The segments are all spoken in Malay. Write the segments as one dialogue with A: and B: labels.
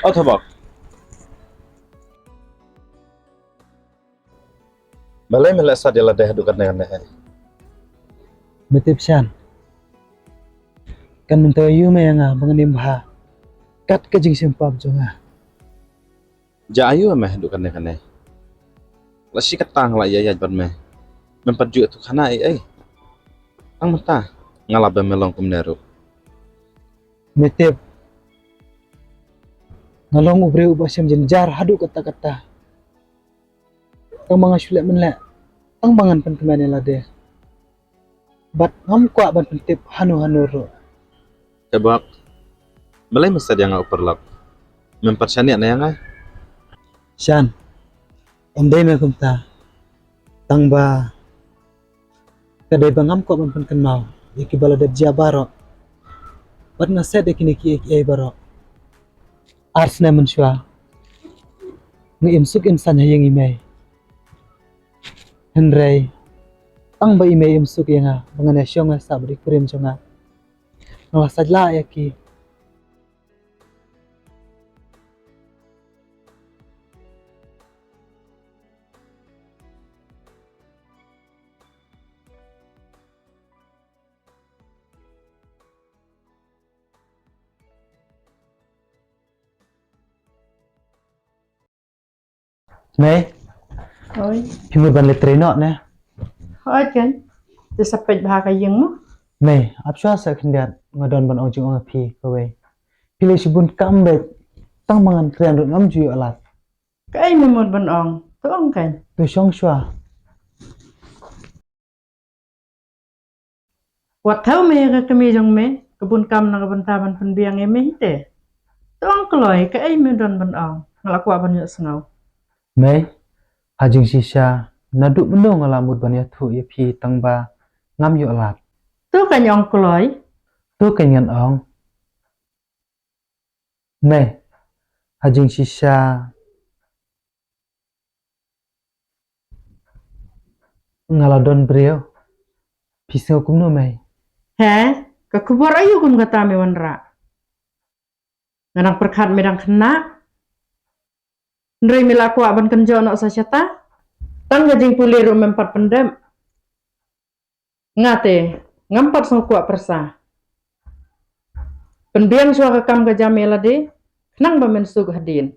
A: 어터벅 Malay mala sa dila deh dukan dengan deh.
B: Betip sian. Kan mento yu me nga banganim bah. Kat ka jing simpap jonga.
A: Ja ayu meh dukan dengan deh. Lasi ketang la ya ban meh. Mempaju tu kana ai. Ang mata ngalab melong kum neru.
B: Betip. Ngalong ubre ubasem jenjar hadu kata-kata. Ang mga syulek menlek. Ang bangan pen kemane lade. Bat ngam kwa ban pentip hanu-hanu ro.
A: Tebak. Malay masa dia ngau perlap. Mempersyani na yang ai.
B: Sian. Omday me kumta. Tang ba. Kadai bangam kwa ban pen kenal. Iki balade jabaro. Bat ngaset iki ai baro. Ars na mensyua. Ngi-imsuk insan hayang imay. Henry. Tang ba imay imsuk yang mengenai syong sabri kurim jonga. Ngalah sajla yaki. May,
C: Ôi,
B: himur ban litre no na.
C: hỏi chân. Tôi sắp bạch bà cái dân mà.
B: May, apswa sa kendiat ngadon ban ojung ong pi kawe. Pilih sibun kambet. Tang mangan krian rut ngam juyo alat.
C: Cái mà một bên ong, tôi ong cảnh.
B: Tu syong syua.
C: Quạt thấu mê cái mê dòng mê. Cái bún cam là cái bún ta bên phần biang em mê hít tệ. Tôi ong cái lòi cái mà đòn bên ong. Ngala quả bên nhựa sngau.
B: May, hajing sisya naduk bendo ngalamut ban ya thu ya pi tang ba ngam yo alat.
C: Tôi cái nhong cái lòi.
B: Tu kenyan ong. May, hajing sisya ngaladon brio. Pisau kumno may.
C: Hả? Cái kubar ayu kum kata me wan ra. Nganang perkat medang kena. Nrei mila kwa ban kenjo no sa syata. Tang gajing puliru mempat pendem. Ngate, ngampat sang kwa persa. Pendiang suara kam gajamela de. Nang ba men sug hadin.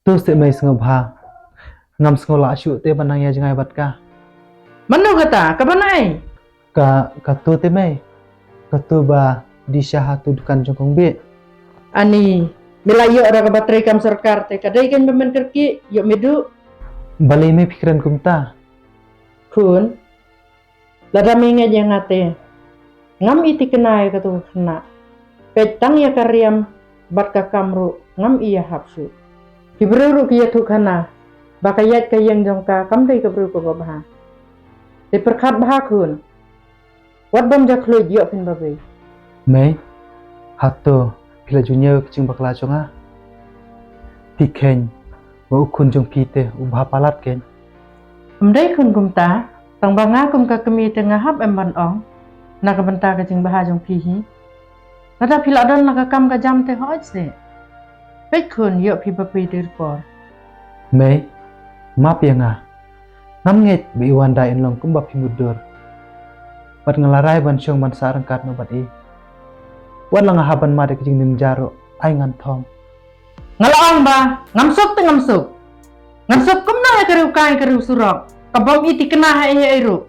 B: Tu se may sngab ha. Ngam skola asyu te banang ya jangai bat ka.
C: Mano kata? Kabanai?
B: Ka tu te may. Ka tu ba di syahatu dukan jongkong bi.
C: Ani, bila yuk ada baterai kam sarkar te kadai kan bemen kerki yuk medu
B: Balai may pikiran kumta.
C: kun. Lada mingat yang ngate. Ngam iti kenai katu kena. Petang ya karyam bat ka kamru ngam iya hapsu. Kibruru kiya tu kana. Bakayat kayang jongka kam dai kabru ko baha. Te perkat baha kun. Wat bam jaklu yuk pin babe.
B: May, hato pila junior kecing bakla jonga. Tikhen, wa ukun jong pite ubah palat ken.
C: Mdai kun kumta. Tang banga kum ka kemi tengah hap emban ong. Naka benta ka jing baha jong pihi. Nada pila don naka kam ka jam te hoj se. Pek kun yuk pi bapi dirpor.
B: May, map ya nga. Ngam nget bi iwan da inlong kumbap himudur. Bat ngalarai ban syong ban sarang kat no bat i. Wan lang haban made kecing nim jaro ay ngan thong.
C: Ngalaong ba? Ngamsuk te ngamsuk. Ngamsuk kum na ya kariu kai kariu surok. Kabam iti kena hai ya iru.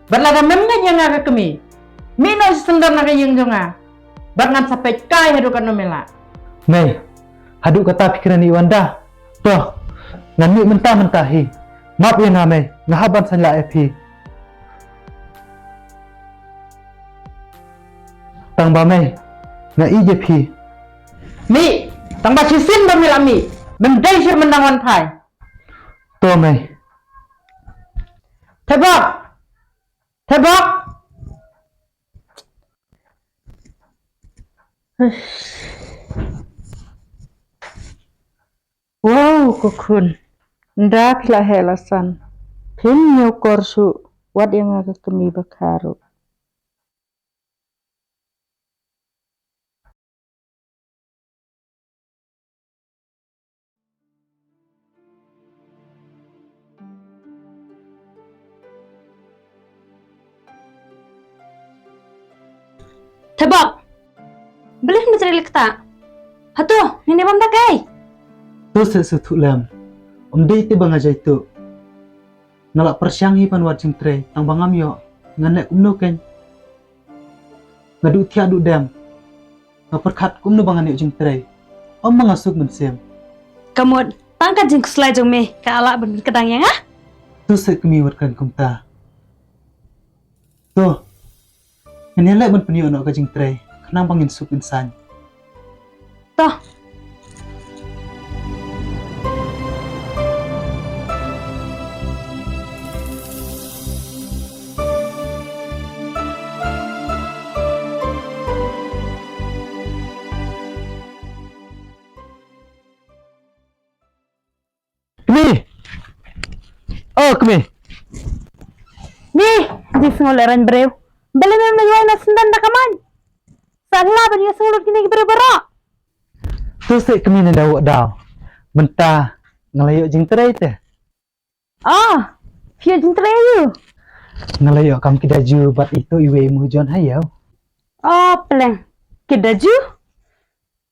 C: Balada memnya yang aga kemi. Mina sendar na kayeng jonga. Bat ngan sampai kai hadukan nomela.
B: Mei, haduk kata pikiran iwan dah. Toh, ngan mi mentah-mentahi. Maaf ya Mei, ngahaban sanla epi. Tang ba Mei, nga ije pi.
C: Mi, tang ba sisin ba mila mi? Bendai sir mendangan thai.
B: Toh Mei.
C: Tebak. Tebak. Wow, kukun. Ndak lah helasan. Pin nyu korsu. Wat yang agak kemi bakaru.
D: Tebak. Beli hendak cari lekta. Hatu, ini bang takai.
B: Tu sesuatu lam. Dei te bang aja itu. Nalak persiangi pan wajing tre, tang bangam yo. Nganek kumno ken. Ngadu tiadu dam. Ngaperkat kumno bangan yo jing tre. Mangasuk mensem.
D: Kamu tangkat jeng keselai jeng me ke ala bener kedang yang ah?
B: Tu sekemi warkan kumta. Tu. Menelak ban penio no ka jing tre. Kenang bangin suk insan.
D: Toh.
B: Kemi. Oh, kemi.
D: Mi, di sengoleran brew. Beli memang nagawin na sendan na kaman. Salah ba niya sungulot kini brew-bero?
B: Tu sek kemi na daw daw. Mentah ngelayo jing tre te.
D: Oh, view jeng terayu.
B: Ngelayo kam kidaju bat itu iwe mujon hayau.
D: Oh, peleng. Kidaju?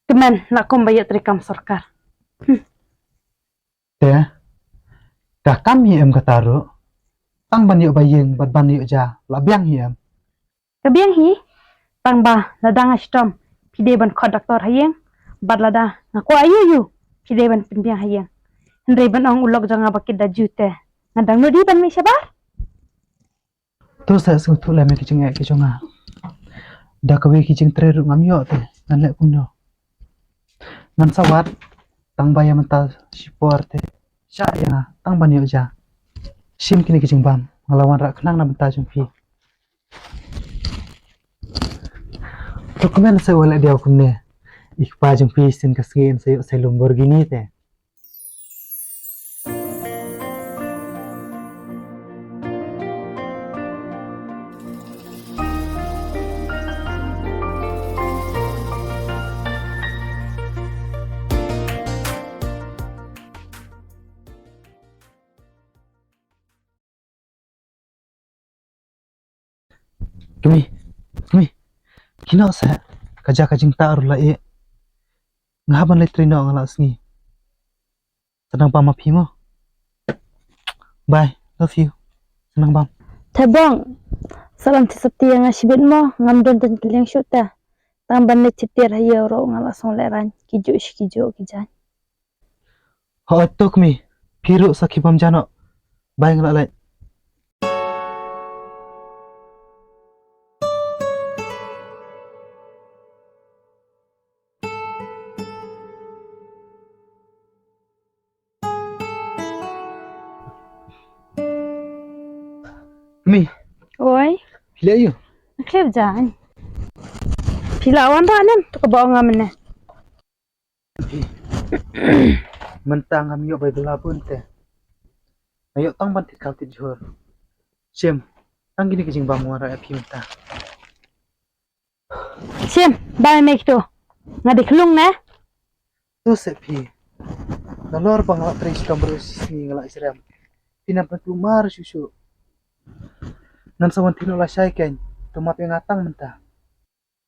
D: Kemen, nak kumbayat rekam sorkar.
B: Te. Dah kami em kataru. Tang ban yo bayeng bat ban yo ja labyang hiam.
D: Kebiang hi. Tang ba, ladang astom. Pide ban kod doktor hayeng. Bat lada, ngaku ayu yu. Pide ban pinbiang hayeng. Hendrai ban ong ulok jangan bakit daju te. Ngadang no di ban mi sabar.
B: Tu sa sutu la me kicing ai kiconga. Da kawe kicing tre ru ngam yo te ngan lek kuno. Ngan sawat tang baya mental support te. Sya ya tang ban yo ja. Sim kini kicing bam ngelawan rak kenang na mental jumpi. Dokumen saya wala dia kumne. Ikpa jumpi sin kaskin sayo sa Lamborghini te. Kami, kino sa kaja kajing taar la e. Ngahaban le trino ngalas ni. Senang pam api mo. Bye, love you. Senang bam.
D: Tabang, salam tisapti yang asibin mo, ngam don dan kilang syuta. Tamban le citir hayo ro ngalasong leran, kijo kijan.
B: Ho to kami. Piru sa kibam jano. Bye ngalak. Kami,
D: Oi,
B: pila ayo.
D: naklip jan. Pilawan ranen, tu kebawa ngamen ne.
B: Mentang kami yo bay belabun te. Ayo tang bantit kau tit jor. Sim, tang gini kejing bam wara api mentah.
D: Sim, ba mek tu. Ngadi kelung ne.
B: Tu sepi. Nalor bang ngalak tres kamar sini ngalak seram. Tinam pentu mar susu. Nan sawan tino la syai ken. Tumap yang ngatang mentah.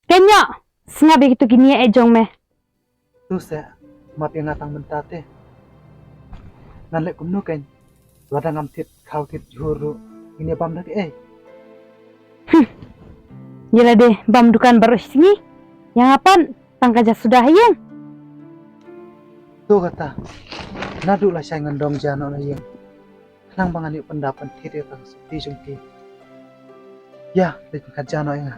D: Kenya, sengabi gitu gini ya ejong me.
B: Tu se, map yang ngatang mentah te. Nan lek kumno ken. Ladang ngam tit kau tit juru. Ini bam lagi
D: Yala deh, bam dukan baru sini. Yang apa? Tang kaja sudah hayang.
B: Tuh kata, nadu lah saya ngendong jano na yang. Nang bangan yuk pendapat tiri kang sepi jungki. Ya, di tingkat jano yang.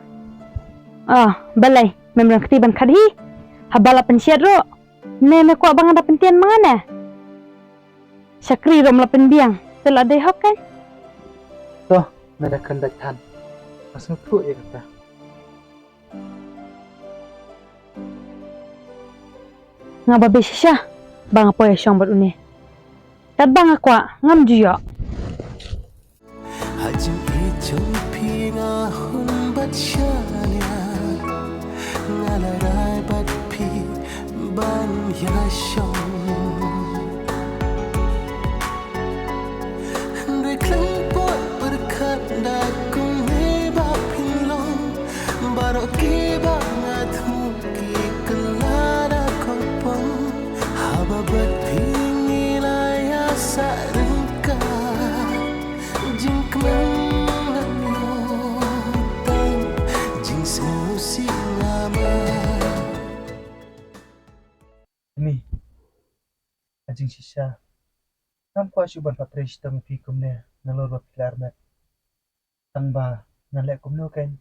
D: Oh, balai. Memang ketiban kadhi. Habala pensiat ro. Nene ko abang ada pentian mana? Syakri rom la penbiang. Telah dehok kan?
B: Tuh, nada kendak tan. Mas ngepuk ya kata.
D: Nga babe sisya. Bang apa ya syong buat uni. Kat bang aku ngam juyo.
E: Hajim itu pinga hun bat syanya ngalarai bat pi ban ya syong Ndui klang pot berkat dakung heba pinlong Barok ki bangat huki kelara kopong Haba bat pingilaya sarengka Jing kemengan yotang Jing semusi lama
B: Ini, ajing sisa. Nampak syuban patre sistem fikum ne ngalor bapilar met. Tangba ngalek kumno kan.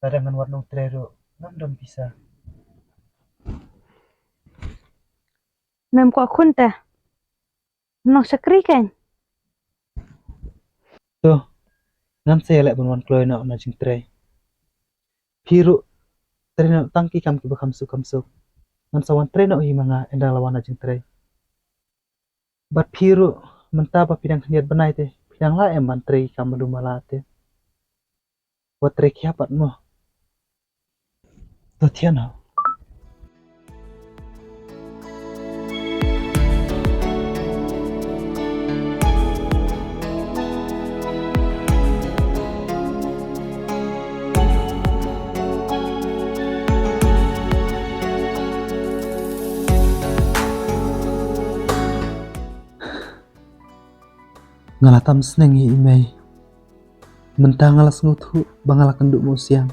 B: Larangan warnong trero ngam dom bisa.
D: Mem ko akun teh. Nong syakri kan?
B: Tuh, ngam saya lek bunwan kloy na jing tre. Piru tre na tangki kam ki bakam suk. Ngam sawan tre na hi manga endang lawan jing tre. Bat piru mentah pa pidang keniat benai te. Pidang la em ban tre kam malumala te. Wat tre kiapat mo. Tuh tiana. Ngalatam seneng hi imei. Mentah ngalas ngutu bangala kenduk mo siang.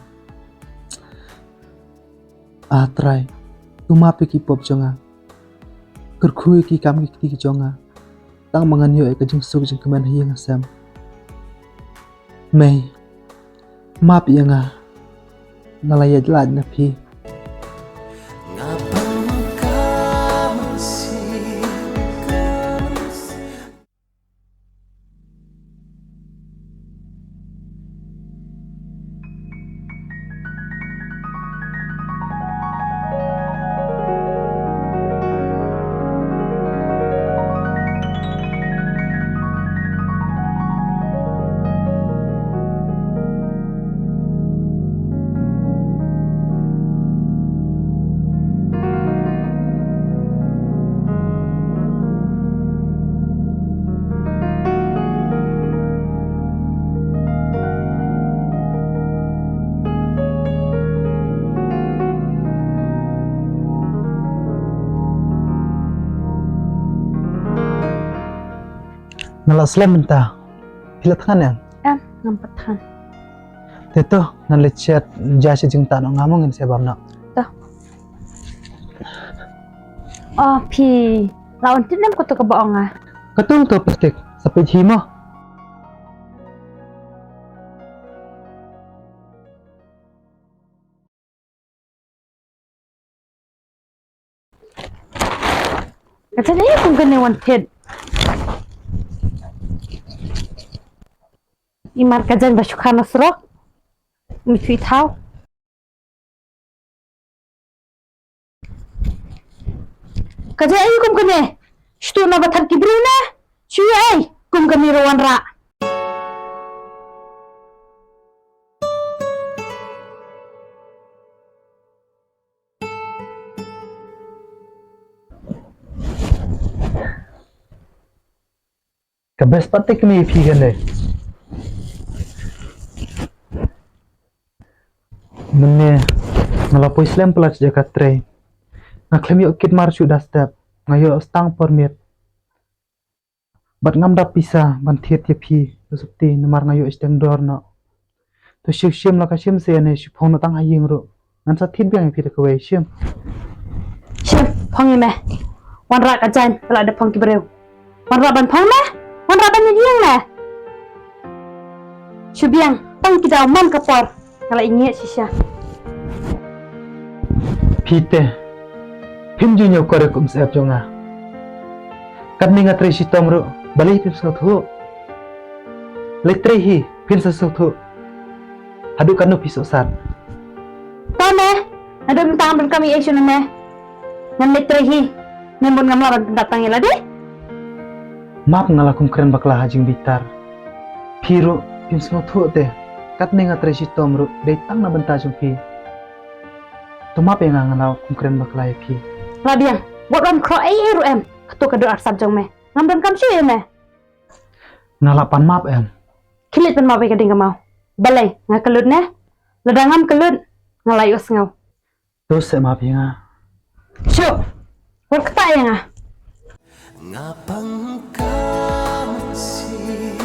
B: Try. Tumapi ki pop jonga. Kerkhui ki kam ki jonga. Tang mangan yo e kajing suk jing keman hi ngasam. Mei. Map yanga. Ngalaya jelaj na pi.
E: Ngapang kamsi
B: Ngalas lem mentah. Pila tangan yang.
D: Ngampat han.
B: Teto nalit chat jasi jing tanong ngamongin sebab nak.
D: Oh, pi. Lawan tinam ko to kabaong ah.
B: Ketung to plastik sampai himo.
D: Katanya ya kung gani wanted. Imar kajan basyukana serok. Mitui tau. Kajan ayo kum gani. Shtu na batar kibruna. Shuya ay kum gani rawan ra.
B: Kabes patik mi pigan deh. Mene ngalapo Islam pelat jakat tre. Ngaklem yuk kit marchu dastep. Ngayo stang permit. Bat ngam dap pisah bantiet ya pi. Tusukti nemar ngayo isteng dor no. Tu syuk syum laka syum se ne syupong no tang haying ro. ngan sa thit biang pi de kwei shim
D: Syem, phong ni meh. Wan rak ajan, pala ada phong ki bereu. Wan rak ban phong meh. Wan rak ban nyiang meh. Syubiang, tang ki daw man kapor. Kala inget sisya.
B: pi te phim ju nyo kore kum sep jonga kat ninga tre si tom ro balai pim so thu le tre hi pin so thu hadu kanu pi so sat
D: Tao meh. Ada tang ban kami action meh. Ngan letrehi. Nembon ngam lawan datang ya lade.
B: map ngala kum kren bakla hajing bitar piro pim so thu te kat ninga tre si tom ro dei tang na banta jung pi to map yang ngala kum kren bakla pi
D: Labiang, buat ram kro ru em. Ketu kedu arsap jong meh. Ngam ban kam syu meh.
B: ngala pan map em
D: Kilit ban mabe kading kamau. Balai, ngakalut neh. Ladangam kelut. Ngalai us ngau.
B: to se map yang
D: Syuk. Buat kata yang ah.
E: Ngapang kasih,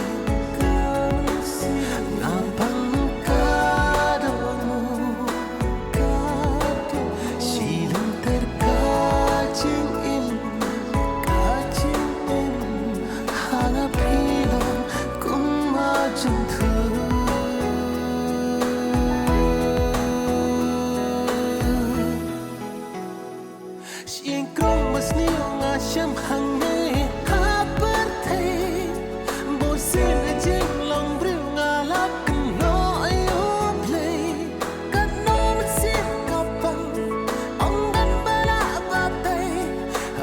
E: ngapang kadamu, silang terkacing hanap hilang kumajung tu. Singkrong mas niong asyam hangai kabar thay bosin ajing long briu ngalap keno ayo play kano masih kapang ong dan bala batay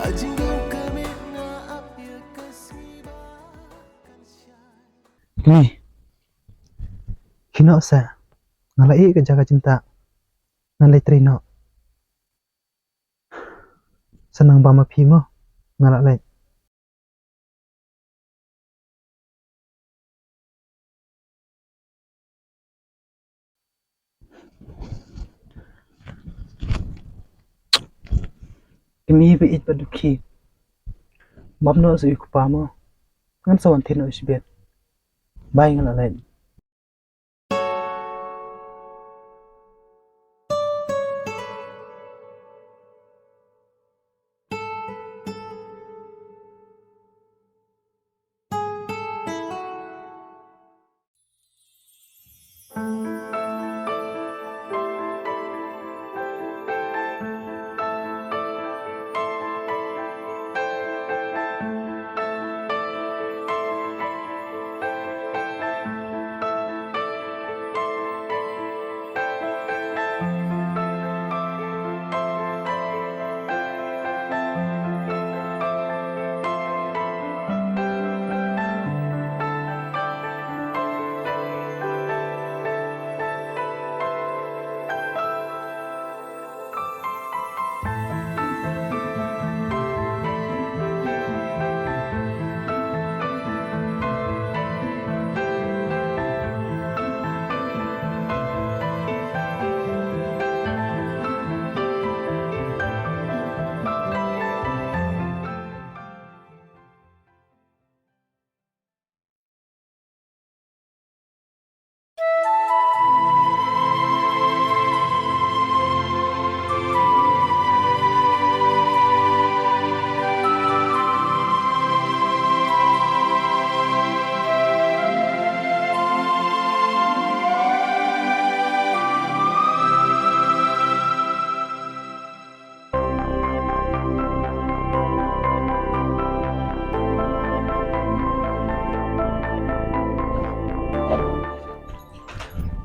E: ajing gong kami na apya kasiba kan siya.
B: ni kino sa ngalai ke jaga cinta ngalai trino senang bama pimo ngalak lai kemi be it paduki mapno su ikupamo ngan sawan thino isbet bai ngalak lai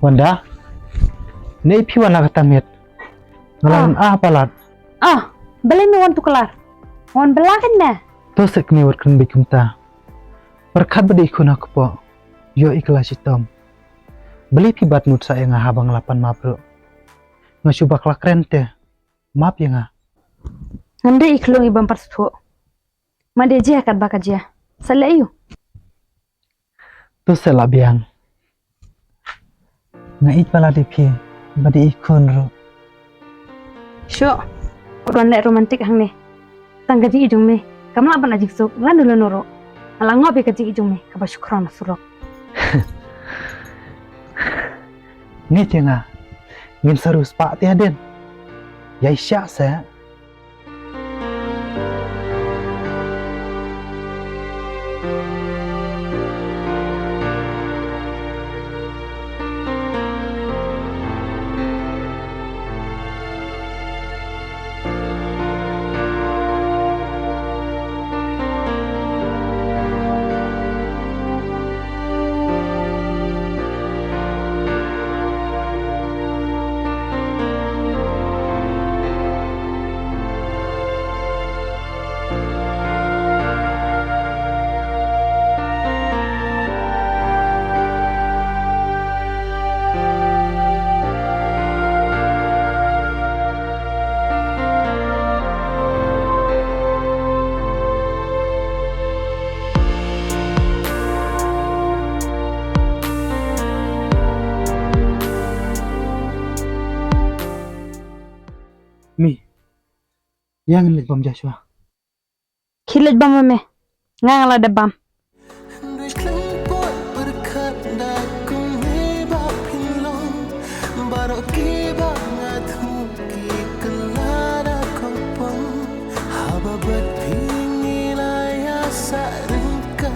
B: Wanda, ne pi wana katamet. Ngalan palat.
D: Ah, balai mi wan tu kelar. Wan belakan meh.
B: To sek ni warkan bikumta. Perkat bade ikuna kepo. Yo ikhlas hitam. Beli pi bat mut saya ngahabang 8 mapro. Ngasubak lakren teh. Map ya nga.
D: Nande iklong ibang parsuto. Made jia kat baka jia. Sala iyo.
B: To sela biang. Ngait pala di pi. Bade ikun ro.
D: Syuk. Kuduan lek romantik hang ni. Tangga jing ijung me. Kamla ban ajik sok ngan dulu noro. Ala ngopi ka jing ijung me. Kaba syukron surok.
B: Ni tianga. Ngin seru spak tiaden. Yai syak saya. Mi, yang ngeliat bom Joshua.
D: Khilet bam me. Ngang la de bam.
E: ด้วยคลื่นปวดประคัดได้กุมให้บาพินลงบารอกีบางาทุกีกลาดาคงปงฮาบาบัดพิงีลายาสารึงกา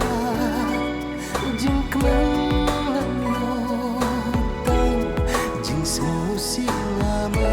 E: จิงกมันลันโยตังจิงสูสิงามา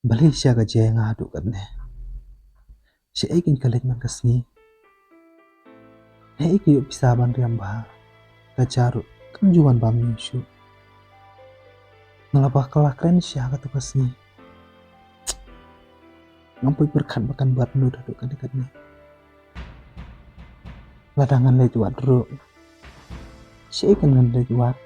B: Bali siya ka jaya nga adu kat ne. Siya ikin kalit man kasngi. Ne iki yuk pisaban riyam baha. Kajaru kanjuan bam nyushu. Ngelabah kelak keren siya ka tu kasngi. Ngampuy berkat makan buat nur adu kat dekat ne. Ladangan le juat ru. Siya ikin ngan le juat.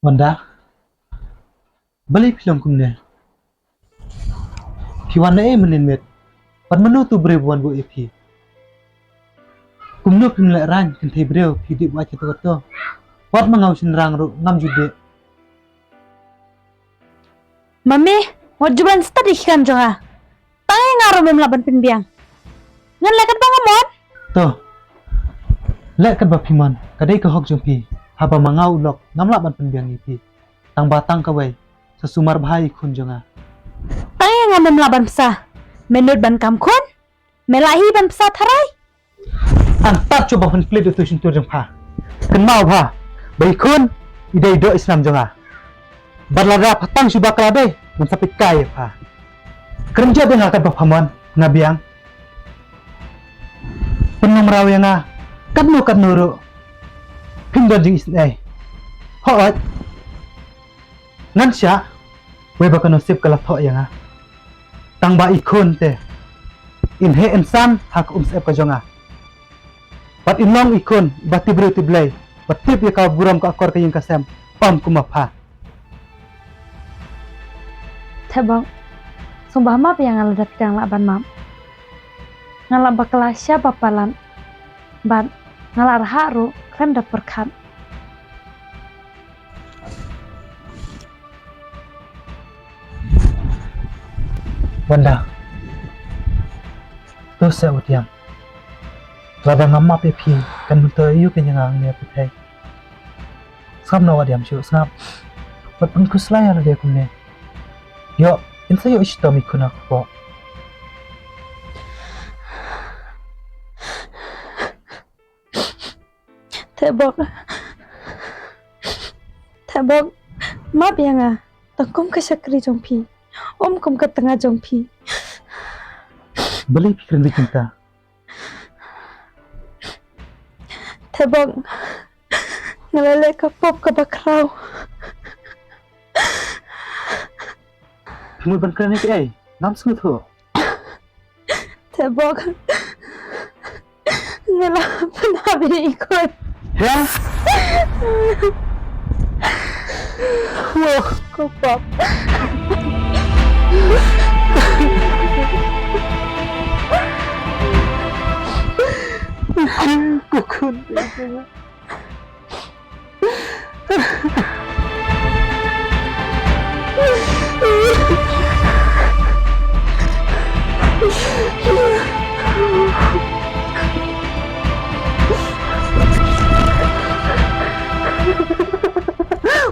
B: Wanda, balik film kumne. Piwana menin met, pan manu tu berebuan bu ipi. Kumno pimle ran kentei breu pidi buat kita to. Wat mangau sinrang ru ngam jude.
D: Mami, wajuban stadi kan jonga. Tangai ngaro mem laban pinbiang. Ngan lekat bangamon.
B: To. Lek kat bapiman, kadai ke hok jumpi. Haba mangau lok ngam laban penbiang ipi. Tang batang kawai, sesumar bahai kun jonga.
D: Tangai ngamem laban psa. Menurut ban kam kun. Melahi ban psa tharai.
B: Antar coba konflik itu sentuh jengpa. Kenal pa. Baik kun, ide do Islam jonga. Barlara patang subak labe, mensapit kaya pa. Kerja dengan akan bapaman, ngabiang. Penuh merawi nga, kan nuru. Pindon jeng isnay. Hoot. Ngan siya, way baka nasib kalap ho nga. Tang ba ikon te. Inhe insan hak umsep ka jonga. Bat inlong ikon bati beri tiblay. Batip ya kau buram ka akor kayong kasem. Pam kumapa.
D: Tebang, sumpah map yang ngaladat kang laban map. Ngalak bakalasya bapalan. Ban, ngalar haru, krem da perkat.
B: Wanda. Tu saya utiang. Lada ngamap ya pi kan bentar iu kenyang ni apa teh. Sam nawa diam syu sam. Bat pun kuslaya la dia kumne. Yo, insa yo ishtam ikuna ko.
D: Tebang, map yang tengkum ke sakri jongpi. Om kum ke tengah jongpi.
B: Beli pikiran kita.
D: Tebang, ngelele ke pop ke bakrau.
B: Kamu ban kerana ke nam sungut ho.
D: Tebang, ngela penabi ikut.
B: Ya?
D: Wah, kau pop.
B: Kukun.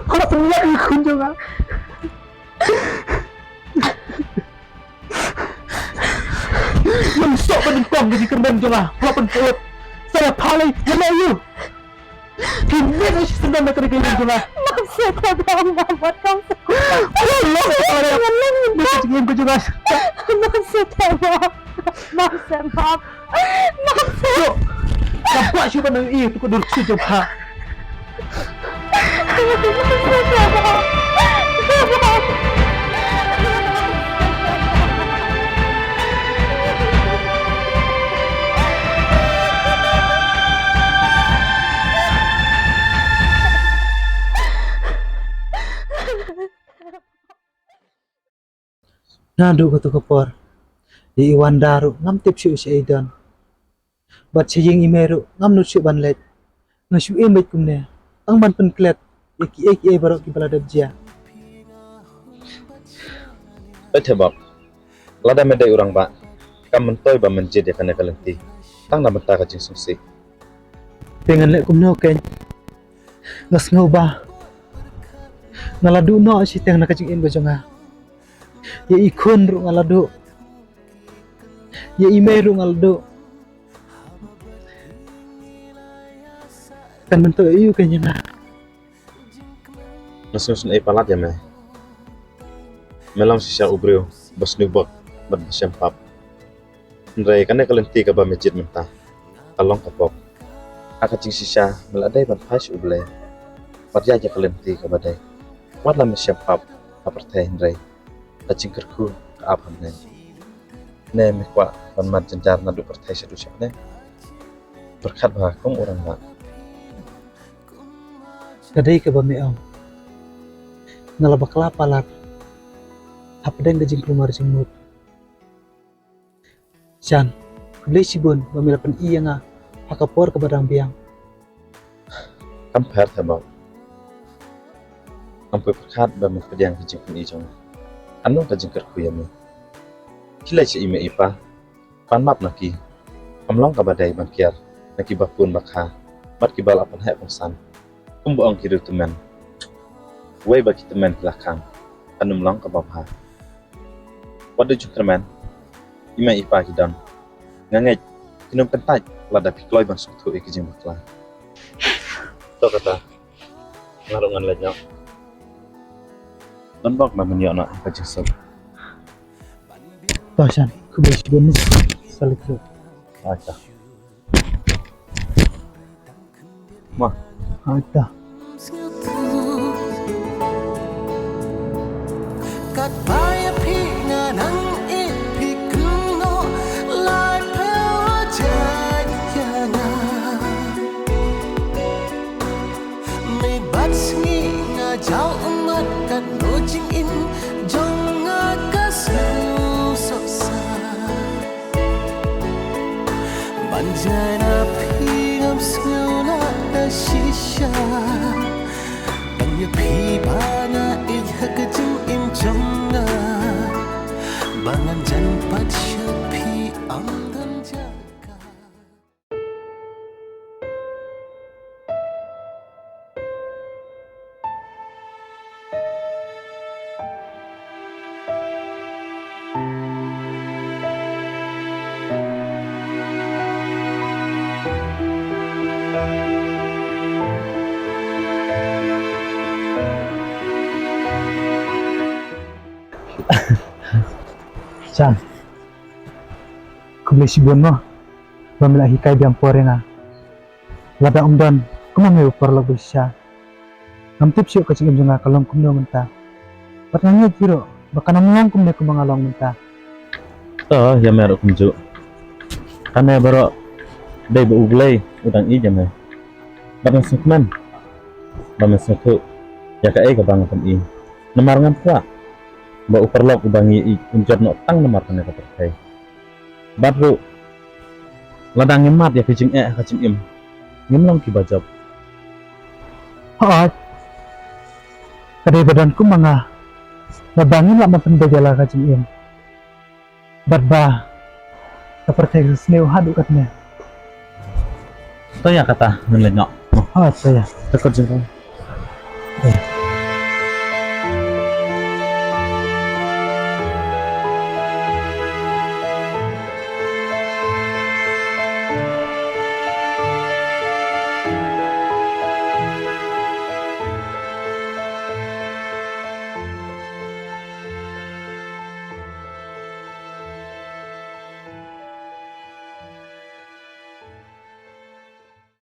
B: Kalau punya ikun juga. Yang sok penempang jadi kembang juga. Kalau penempang. Saya paling kenal you. Kini dah sedang nak kerja juga.
D: Maksud tebang, buat kau sekuat.
B: Allah saya. Mesti game ko juga.
D: Maksud tebang, maksud map.
B: Yo. Nampak siapa nak tu kau duduk situ ha. Nadu ko to kapor. Di iwan daru ngam tip syu aidan. Bat siying imeru ngam nut syu banlet. Ngasyu emet kumne. Ang ban penklet. Eki barok ki balada dia.
A: Tebang, lada medai orang ba. Kam mentoi ba menjid ya kana kalenti. Tang na benta ka jing sungsi.
B: Pengen lek kumne oken. Ngas ngau ba. Ngaladu no si teng nakajing in bajonga. Ya ikon ru ngalado. Ya ime ru ngalado. Kan bentuk iu kayaknya na.
A: Nasun palat ya me. Melam sisa ubreu bas nubak bat basyam-pap. Ndrai kana kalenti ka ba masjid mentah. Along kapok. Akacing sisa meladai ban pas ublai. Parja ja kalenti ka badai. Wadla masyam-pap apartay ndrai. Acing kerku ke abham ne. Ne mekwa ban mat jenjar na du partai sadu syak ne. Berkat bah kong orang mak.
B: Kadai ke ba meong. Ngalaba kelapa lar. Hapdeng gajing keluar jengmut. Jan, beli sibun memilapan iya nga hakapor ke badang biang.
A: Kam per tebang. Ampai berkat ba mekediang gajing pun ijong. Anu ka jingkar ku yami. Kilai si ime ipa. Pan map naki. Amlong ka badai bangkiar. Naki bapun bakha. Mat kibal apan hek pengsan. Kumbu ang kiru temen. Wei bagi temen belakang. Anu mlong ka babha. Wadu jingkar men. Ime ipa kidon. Ngangai. Kinum pentaj. Lada pikloi bang suktu iki jing bakla. To kata. Ngarungan lenyok. Don bok ma menyo na ka jisuk.
B: Tosan, ku beli sibun salik tu.
A: Acha. Ma,
B: Ada.
E: Kat paya pinga nang ipikno lai pel jaya na jauh umat kat no jing in jong akasu soksa banjana pingam sula da shisha bang ya pi bana it hakajing in jonga bangan jan pat shapi amdan jaga.
B: Sian, kumulay si Buon mo. Bamila hikay biyang pore nga. Lada umdan, kumangay upar lagu siya. Namtip siyo kasi yung nga kalong kumno menta. Ba't nangyaw kiro, baka namang kumne kumangalong menta.
A: Ya meron kumju. Karena baru day beuglay udang i jam Bang sukman. Bang sukku. Ya kae ka bang kam i. Namarangan kwa. Ba uperlok ubangi i unjat no tang namar kana ka perkai. Baru ladang ngemat ya kicing kacim im. Ngimlong ki bajab.
B: Haat. Kadai badanku mga nabangin lah mapenbajala kacim im. Badba seperti snew haduk katnya.
A: Itu ya kata ngelengok.
B: Haat saya.
A: Tekot jengkol.